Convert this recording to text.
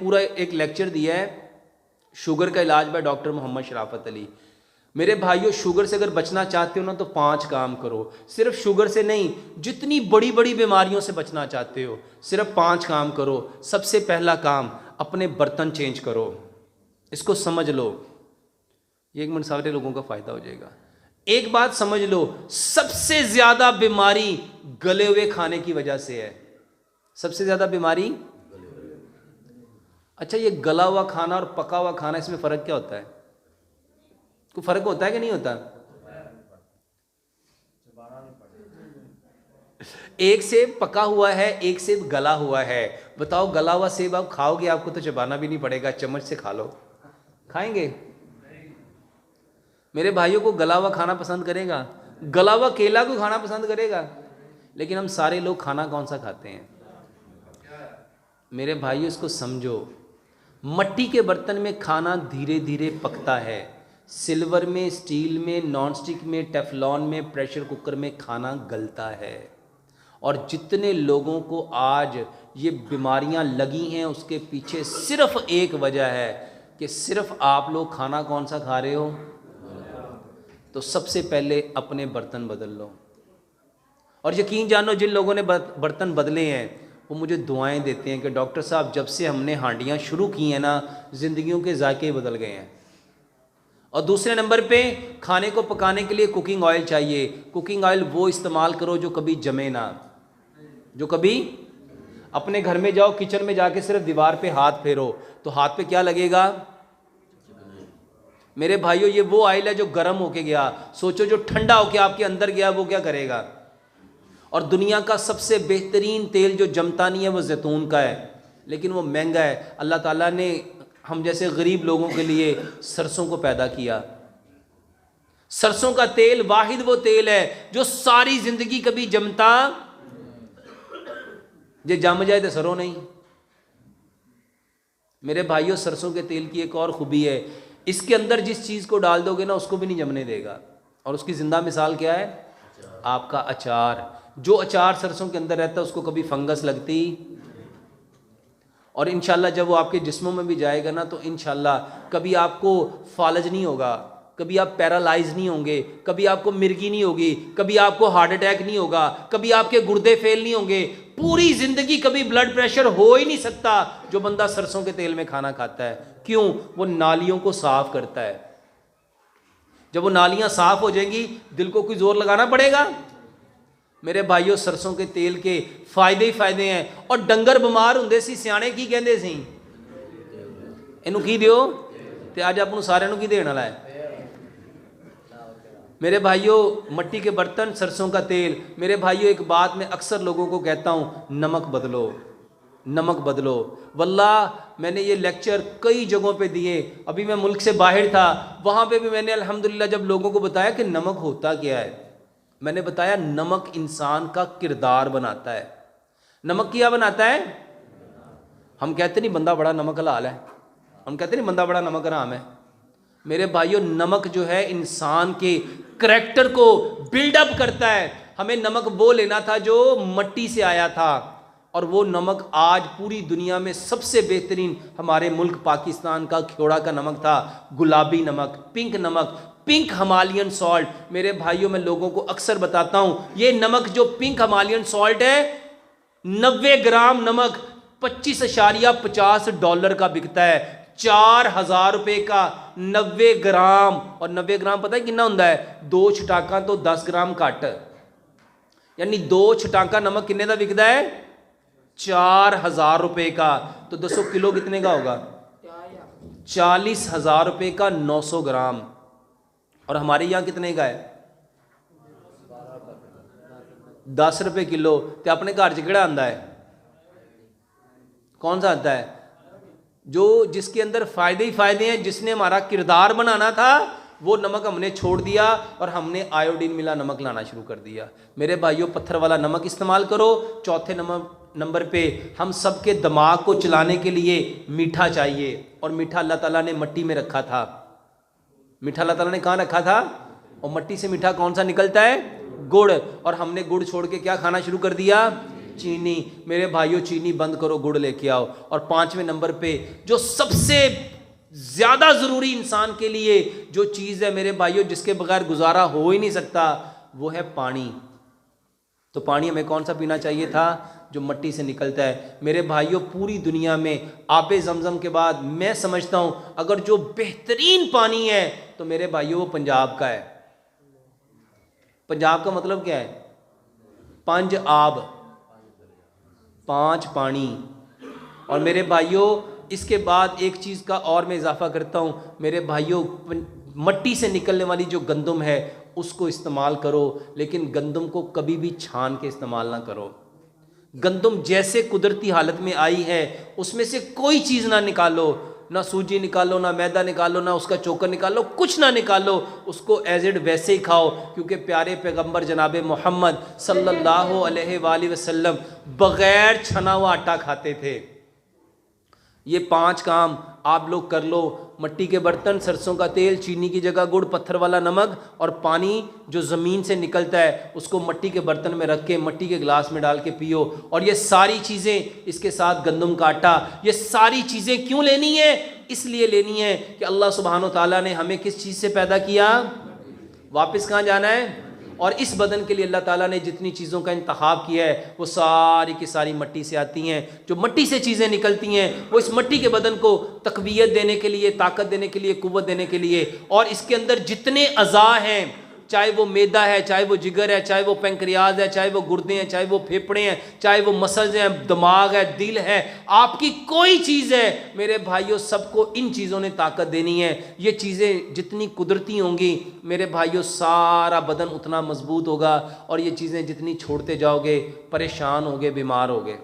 पूरा एक लेक्चर दिया है शुगर का इलाज बाय डॉक्टर मोहम्मद शराफत अली। मेरे भाइयों, शुगर से अगर बचना चाहते हो ना तो 5 काम करो। सिर्फ शुगर से नहीं, जितनी बड़ी बड़ी बीमारियों से बचना चाहते हो सिर्फ 5 काम करो। सबसे पहला काम, अपने बर्तन चेंज करो। इसको समझ लो, ये 1 मिनट सारे लोगों का फायदा हो जाएगा। एक बात समझ लो, सबसे ज्यादा बीमारी गले हुए खाने की वजह से है। सबसे ज्यादा बीमारी, अच्छा ये गला हुआ खाना और पका हुआ खाना, इसमें फर्क क्या होता है? कोई फर्क होता है कि नहीं होता? एक सेब पका हुआ है, एक सेब गला हुआ है। बताओ, गला हुआ सेब आप खाओगे, आपको तो चबाना भी नहीं पड़ेगा, चम्मच से खा लो। खाएंगे? मेरे भाइयों को गला हुआ खाना पसंद करेगा? गला हुआ केला को खाना पसंद करेगा? लेकिन हम सारे लोग खाना कौन सा खाते हैं? मेरे भाइयों, इसको समझो, मट्टी के बर्तन में खाना धीरे धीरे पकता है। सिल्वर में, स्टील में, नॉन स्टिक में, टेफलॉन में, प्रेशर कुकर में खाना गलता है। और जितने लोगों को आज ये बीमारियां लगी हैं उसके पीछे सिर्फ एक वजह है कि सिर्फ आप लोग खाना कौन सा खा रहे हो। तो सबसे पहले अपने बर्तन बदल लो। और यकीन जानो, जिन लोगों ने बर्तन बदले हैं वो मुझे दुआएं देते हैं कि डॉक्टर साहब, जब से हमने हांडियाँ शुरू की हैं ना, ज़िंदगियों के जायके बदल गए हैं। और दूसरे नंबर पे, खाने को पकाने के लिए कुकिंग ऑयल चाहिए। कुकिंग ऑयल वो इस्तेमाल करो जो कभी जमे ना, जो कभी, अपने घर में जाओ, किचन में जाके सिर्फ दीवार पे हाथ फेरो तो हाथ पे क्या लगेगा? मेरे भाइयों, ये वो ऑयल है जो गर्म होके गया, सोचो जो ठंडा होके आपके अंदर गया वो क्या करेगा? और दुनिया का सबसे बेहतरीन तेल जो जमता नहीं है वो जैतून का है, लेकिन वो महंगा है। अल्लाह ताला ने हम जैसे गरीब लोगों के लिए सरसों को पैदा किया। सरसों का तेल वाहिद वो तेल है जो सारी जिंदगी कभी जमता, जे जम जाए तो सरो नहीं। मेरे भाइयों, सरसों के तेल की एक और खूबी है, इसके अंदर जिस चीज़ को डाल दोगे ना उसको भी नहीं जमने देगा। और उसकी जिंदा मिसाल क्या है? आपका अचार। जो अचार सरसों के अंदर रहता है उसको कभी फंगस लगती, और इंशाल्लाह जब वो आपके जिस्मों में भी जाएगा ना तो इंशाल्लाह कभी आपको फालज नहीं होगा, कभी आप पैरालाइज नहीं होंगे, कभी आपको मिर्गी नहीं होगी, कभी आपको हार्ट अटैक नहीं होगा, कभी आपके गुर्दे फेल नहीं होंगे। पूरी जिंदगी कभी ब्लड प्रेशर हो ही नहीं सकता जो बंदा सरसों के तेल में खाना खाता है। क्यों? वो नालियों को साफ करता है। जब वो नालियां साफ हो जाएंगी, दिल को कोई जोर लगाना पड़ेगा? मेरे भाइयों, सरसों के तेल के फायदे ही फायदे हैं। और डंगर बीमार होंदे सी, सियाणे की कहंदे सी, इनू की दियो, ते अज आप सारे की देने वाला है। मेरे भाइयों, मट्टी के बर्तन, सरसों का तेल। मेरे भाइयों, एक बात मैं अक्सर लोगों को कहता हूँ, नमक बदलो, नमक बदलो। वल्लाह मैंने ये लेक्चर कई जगहों पे दिए। अभी मैं मुल्क से बाहर था, वहाँ पे भी मैंने अल्हम्दुलिल्लाह जब लोगों को बताया कि नमक होता क्या है, मैंने बताया नमक इंसान का किरदार बनाता है। नमक क्या बनाता है? हम कहते नहीं बंदा बड़ा नमक हलाल है, हम कहते नहीं बंदा बड़ा नमक हराम है। मेरे भाइयों, नमक जो है इंसान के करैक्टर को बिल्डअप करता है। हमें नमक वो लेना था जो मट्टी से आया था, और वो नमक आज पूरी दुनिया में सबसे बेहतरीन हमारे मुल्क पाकिस्तान का ख्योड़ा का नमक था, गुलाबी नमक, पिंक नमक, पिंक हिमालयन सॉल्ट। मेरे भाइयों, मैं लोगों को अक्सर बताता हूं, ये नमक जो पिंक हिमालयन सॉल्ट है, 90 ग्राम नमक $25.50 का बिकता है, 4000 रुपए का 90 ग्राम। और 90 ग्राम पता है कितना होता है? 2 छटाका तो 10 ग्राम घट, यानी 2 छटाका नमक कितने का बिकता है? 4000 रुपए का। तो 200 किलो कितने का होगा? 40,000 रुपए का 900 ग्राम। और हमारे यहाँ कितने का है? 10 रुपए किलो। तो अपने घर च केड़ा आंदा है? कौन सा आता है? जो जिसके अंदर फायदे ही फायदे हैं। जिसने हमारा किरदार बनाना था वो नमक हमने छोड़ दिया और हमने आयोडीन मिला नमक लाना शुरू कर दिया। मेरे भाइयों, पत्थर वाला नमक इस्तेमाल करो। चौथे नंबर पे, हम सबके दिमाग को चलाने के लिए मीठा चाहिए, और मीठा अल्लाह ताला ने मट्टी में रखा था। मीठा अल्लाह ताला ने कहाँ रखा था? और मट्टी से मीठा कौन सा निकलता है? गुड़। और हमने गुड़ छोड़ के क्या खाना शुरू कर दिया? चीनी। मेरे भाइयों चीनी बंद करो, गुड़ लेके आओ। और 5वें नंबर पे जो सबसे ज़्यादा ज़रूरी इंसान के लिए जो चीज़ है मेरे भाइयों, जिसके बगैर गुजारा हो ही नहीं सकता, वो है पानी। तो पानी हमें कौन सा पीना चाहिए था? जो मट्टी से निकलता है। मेरे भाइयों पूरी दुनिया में आबे ज़मज़म के बाद मैं समझता हूँ अगर जो बेहतरीन पानी है तो मेरे भाइयों वो पंजाब का है। पंजाब का मतलब क्या है? 5 आब, 5 पानी। और मेरे भाइयों इसके बाद एक चीज़ का और मैं इजाफा करता हूँ, मेरे भाइयों मट्टी से निकलने वाली जो गंदम है उसको इस्तेमाल करो, लेकिन गंदम को कभी भी छान के इस्तेमाल ना करो। गंदम जैसे कुदरती हालत में आई है उसमें से कोई चीज़ ना निकालो, ना सूजी निकालो, ना मैदा निकालो, ना उसका चोकर निकालो, कुछ ना निकालो, उसको एज इट वैसे ही खाओ। क्योंकि प्यारे पैगंबर जनाब मोहम्मद सल्लल्लाहु अलैहि वसल्लम बग़ैर छना हुआ आटा खाते थे। ये 5 काम आप लोग कर लो। मट्टी के बर्तन, सरसों का तेल, चीनी की जगह गुड़, पत्थर वाला नमक और पानी जो ज़मीन से निकलता है उसको मट्टी के बर्तन में रख के मट्टी के गिलास में डाल के पियो। और ये सारी चीज़ें, इसके साथ गंदम का आटा, ये सारी चीज़ें क्यों लेनी है? इसलिए लेनी है कि अल्लाह सुब्हानो ताला ने हमें किस चीज़ से पैदा किया? वापस कहाँ जाना है? और इस बदन के लिए अल्लाह ताला ने जितनी चीज़ों का इंतखाब किया है वो सारी की सारी मट्टी से आती हैं। जो मट्टी से चीज़ें निकलती हैं वो इस मट्टी के बदन को तकवीयत देने के लिए, ताकत देने के लिए, कुव्वत देने के लिए। और इसके अंदर जितने अज़ा हैं, चाहे वो मैदा है, चाहे वो जिगर है, चाहे वो पेंक्रियाज है, चाहे वो गुर्दे हैं, चाहे वो फेफड़े हैं, चाहे वो मसल्स हैं, दिमाग है, दिल है, आपकी कोई चीज़ है मेरे भाइयों, सबको इन चीज़ों ने ताकत देनी है। ये चीज़ें जितनी कुदरती होंगी मेरे भाइयों सारा बदन उतना मजबूत होगा। और ये चीज़ें जितनी छोड़ते जाओगे परेशान होगे, बीमार होगे।